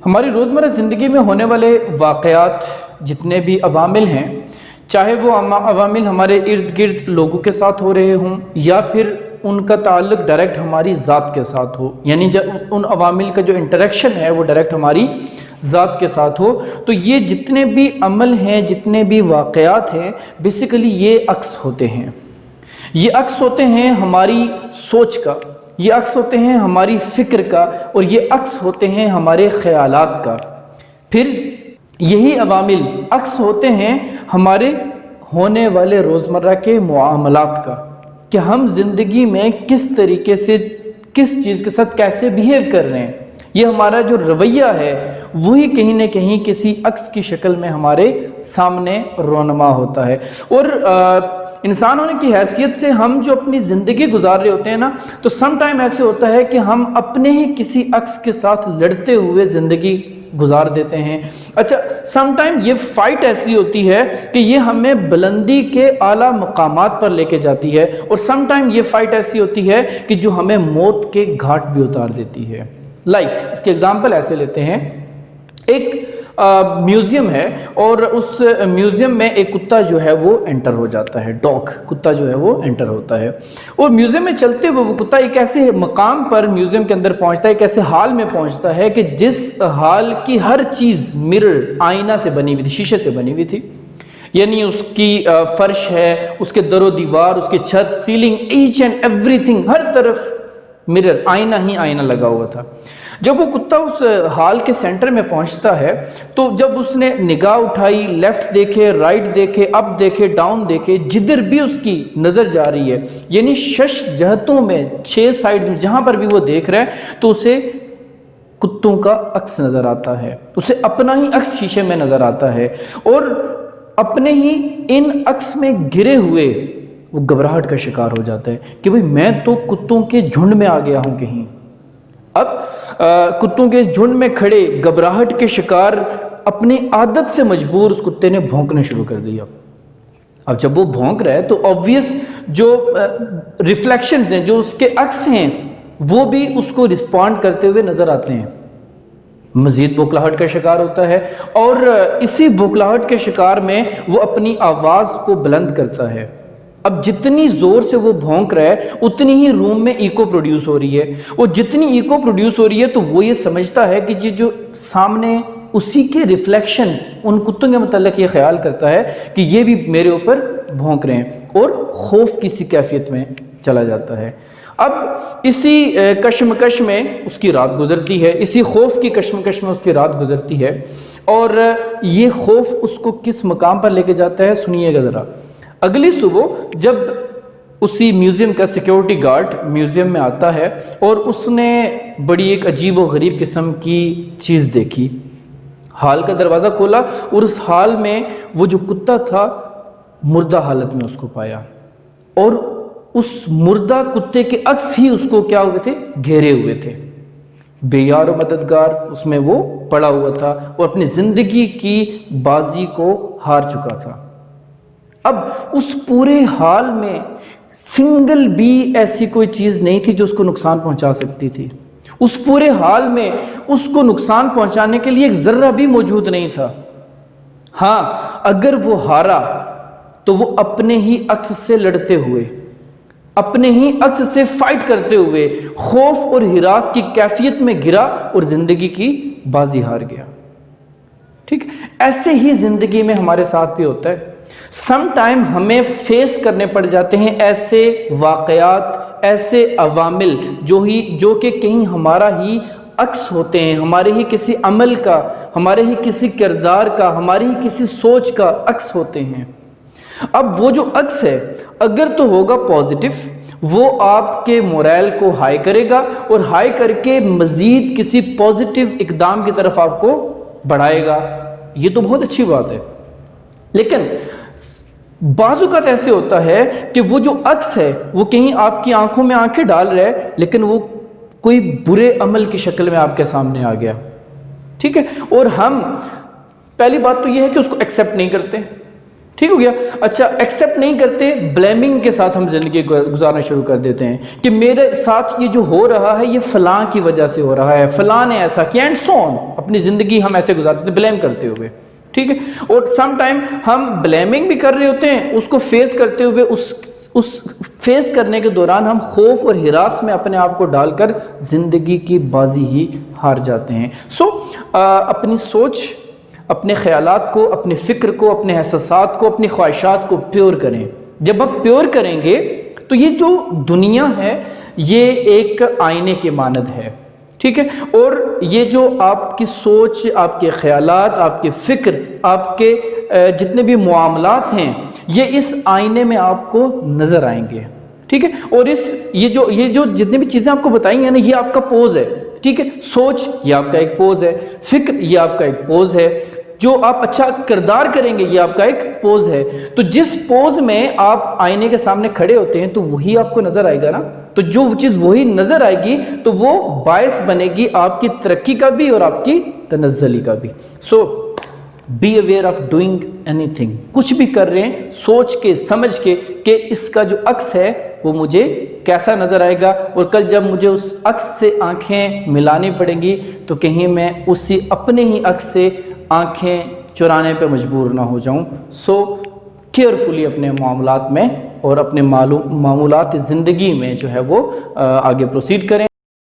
ہماری روزمرہ زندگی میں ہونے والے واقعات جتنے بھی عوامل ہیں، چاہے وہ عوامل ہمارے ارد گرد لوگوں کے ساتھ ہو رہے ہوں یا پھر ان کا تعلق ڈائریکٹ ہماری ذات کے ساتھ ہو، یعنی جب ان عوامل کا جو انٹریکشن ہے وہ ڈائریکٹ ہماری ذات کے ساتھ ہو، تو یہ جتنے بھی عمل ہیں، جتنے بھی واقعات ہیں، بیسیکلی یہ عکس ہوتے ہیں۔ یہ عکس ہوتے ہیں ہماری سوچ کا، یہ عکس ہوتے ہیں ہماری فکر کا، اور یہ عکس ہوتے ہیں ہمارے خیالات کا۔ پھر یہی عوامل عکس ہوتے ہیں ہمارے ہونے والے روزمرہ کے معاملات کا، کہ ہم زندگی میں کس طریقے سے کس چیز کے ساتھ کیسے بیہیو کر رہے ہیں۔ یہ ہمارا جو رویہ ہے وہی کہیں نہ کہیں کسی عکس کی شکل میں ہمارے سامنے رونما ہوتا ہے۔ اور انسان ہونے کی حیثیت سے ہم جو اپنی زندگی گزار رہے ہوتے ہیں نا، تو سم ٹائم ایسے ہوتا ہے کہ ہم اپنے ہی کسی عکس کے ساتھ لڑتے ہوئے زندگی گزار دیتے ہیں۔ اچھا، سم ٹائم یہ فائٹ ایسی ہوتی ہے کہ یہ ہمیں بلندی کے اعلیٰ مقامات پر لے کے جاتی ہے، اور سم ٹائم یہ فائٹ ایسی ہوتی ہے کہ جو ہمیں موت کے گھاٹ بھی اتار دیتی ہے۔ اس کے اگزامپل ایسے لیتے ہیں، ایک میوزیم ہے اور اس میوزیم میں ایک کتا جو ہے وہ انٹر ہو جاتا ہے، ڈاگ کتا جو ہے وہ انٹر ہوتا ہے، اور میوزیم میں چلتے ہوئے وہ کتا ایک ایسے مقام پر میوزیم کے اندر پہنچتا ہے، ایک ایسے حال میں پہنچتا ہے کہ جس حال کی ہر چیز مرر آئینہ سے بنی ہوئی تھی، شیشے سے بنی ہوئی تھی، یعنی اس کی فرش ہے، اس کے در و دیوار، اس کی چھت، ceiling, each and everything, ہر طرف مرر، آئینہ ہی آئینہ لگا ہوا تھا۔ جب وہ کتا اس ہال کے سینٹر میں پہنچتا ہے تو جب اس نے نگاہ اٹھائی، لیفٹ دیکھے، رائٹ دیکھے، اپ دیکھے، ڈاؤن دیکھے، جدھر بھی اس کی نظر جا رہی ہے، یعنی 6 جہتوں میں، 6 سائڈز میں جہاں پر بھی وہ دیکھ رہا ہے تو اسے کتوں کا عکس نظر آتا ہے، اسے اپنا ہی عکس شیشے میں نظر آتا ہے، اور اپنے ہی ان عکس میں گرے ہوئے وہ گھبراہٹ کا شکار ہو جاتا ہے کہ بھئی میں تو کتوں کے جھنڈ میں آ گیا ہوں کہیں۔ اب کتوں کے اس جھنڈ میں کھڑے گھبراہٹ کے شکار اپنی عادت سے مجبور اس کتے نے بھونکنا شروع کر دیا۔ اب جب وہ بھونک رہا ہے تو obvious جو ریفلیکشنز ہیں، جو اس کے عکس ہیں، وہ بھی اس کو رسپونڈ کرتے ہوئے نظر آتے ہیں، مزید بھوکلاہٹ کا شکار ہوتا ہے، اور اسی بھوکلاہٹ کے شکار میں وہ اپنی آواز کو بلند کرتا ہے۔ اب جتنی زور سے وہ بھونک رہا ہے اتنی ہی روم میں ایکو پروڈیوس ہو رہی ہے، اور جتنی ایکو پروڈیوس ہو رہی ہے تو وہ یہ سمجھتا ہے کہ یہ جو سامنے اسی کے ریفلیکشن، ان کتوں کے متعلق یہ خیال کرتا ہے کہ یہ بھی میرے اوپر بھونک رہے ہیں، اور خوف کی سی کیفیت میں چلا جاتا ہے۔ اب اسی کشمکش میں اس کی رات گزرتی ہے، اسی خوف کی کشمکش میں اس کی رات گزرتی ہے، اور یہ خوف اس کو کس مقام پر لے کے جاتا ہے سنیے گا ذرا۔ اگلی صبح جب اسی میوزیم کا سیکیورٹی گارڈ میوزیم میں آتا ہے اور اس نے بڑی ایک عجیب و غریب قسم کی چیز دیکھی، ہال کا دروازہ کھولا اور اس ہال میں وہ جو کتا تھا مردہ حالت میں اس کو پایا، اور اس مردہ کتے کے عکس ہی اس کو کیا ہوئے تھے، گھیرے ہوئے تھے، بے یار و مددگار اس میں وہ پڑا ہوا تھا اور اپنی زندگی کی بازی کو ہار چکا تھا۔ اب اس پورے حال میں سنگل بھی ایسی کوئی چیز نہیں تھی جو اس کو نقصان پہنچا سکتی تھی، اس پورے حال میں اس کو نقصان پہنچانے کے لیے ایک ذرہ بھی موجود نہیں تھا۔ ہاں، اگر وہ ہارا تو وہ اپنے ہی عکس سے لڑتے ہوئے، اپنے ہی عکس سے فائٹ کرتے ہوئے خوف اور ہراس کی کیفیت میں گرا اور زندگی کی بازی ہار گیا۔ ٹھیک، ایسے ہی زندگی میں ہمارے ساتھ بھی ہوتا ہے۔ سم ٹائم ہمیں فیس کرنے پڑ جاتے ہیں ایسے واقعات، ایسے عوامل جو کہ کہیں ہمارا ہی عکس ہوتے ہیں، ہمارے ہی کسی عمل کا، ہمارے ہی کسی کردار کا، ہماری ہی کسی سوچ کا عکس ہوتے ہیں۔ اب وہ جو عکس ہے اگر تو ہوگا پازیٹیو، وہ آپ کے مورائل کو ہائی کرے گا اور ہائی کر کے مزید کسی پازیٹیو اقدام کی طرف آپ کو بڑھائے گا، یہ تو بہت اچھی بات ہے۔ لیکن بعض اوقات ایسے ہوتا ہے کہ وہ جو عکس ہے وہ کہیں آپ کی آنکھوں میں آنکھیں ڈال رہا ہے لیکن وہ کوئی برے عمل کی شکل میں آپ کے سامنے آ گیا، ٹھیک ہے، اور ہم پہلی بات تو یہ ہے کہ اس کو ایکسیپٹ نہیں کرتے، ٹھیک ہو گیا. اچھا ایکسیپٹ نہیں کرتے, بلیمنگ کے ساتھ ہم زندگی گزارنا شروع کر دیتے ہیں کہ میرے ساتھ یہ جو ہو رہا ہے یہ فلاں کی وجہ سے ہو رہا ہے, فلاں نے ایسا کیا, اینڈ سو آن. اپنی زندگی ہم ایسے گزارتے ہیں بلیم کرتے ہوئے, ٹھیک ہے. اور سم ٹائم ہم بلیمنگ بھی کر رہے ہوتے ہیں, اس کو فیس کرتے ہوئے اس فیس کرنے کے دوران ہم خوف اور ہراس میں اپنے آپ کو ڈال کر زندگی کی بازی ہی ہار جاتے ہیں. سو اپنی سوچ, اپنے خیالات کو, اپنے فکر کو, اپنے احساسات کو, اپنی خواہشات کو پیور کریں. جب آپ پیور کریں گے تو یہ جو دنیا ہے یہ ایک آئینے کے مانند ہے, ٹھیک ہے. اور یہ جو آپ کی سوچ, آپ کے خیالات, آپ کے فکر, آپ کے جتنے بھی معاملات ہیں یہ اس آئینے میں آپ کو نظر آئیں گے, ٹھیک ہے. اور یہ جو جتنی بھی چیزیں آپ کو بتائیں ہیں نا یہ آپ کا پوز ہے, ٹھیک ہے. سوچ یہ آپ کا ایک پوز ہے, فکر یہ آپ کا ایک پوز ہے, جو آپ اچھا کردار کریں گے یہ آپ کا ایک پوز ہے. تو جس پوز میں آپ آئینے کے سامنے کھڑے ہوتے ہیں تو وہی آپ کو نظر آئے گا نا. تو جو چیز وہی نظر آئے گی تو وہ باعث بنے گی آپ کی ترقی کا بھی اور آپ کی تنزلی کا بھی. So be aware of doing anything, کچھ بھی کر رہے ہیں سوچ کے سمجھ کے کہ اس کا جو عکس ہے وہ مجھے کیسا نظر آئے گا, اور کل جب مجھے اس عکس سے آنکھیں ملانی پڑیں گی تو کہیں میں اسی اپنے ہی عکس سے آنکھیں چرانے پہ مجبور نہ ہو جاؤں. سو کیئرفلی اپنے معاملات میں اور اپنے معمولات زندگی میں جو ہے وہ آگے پروسیڈ کریں.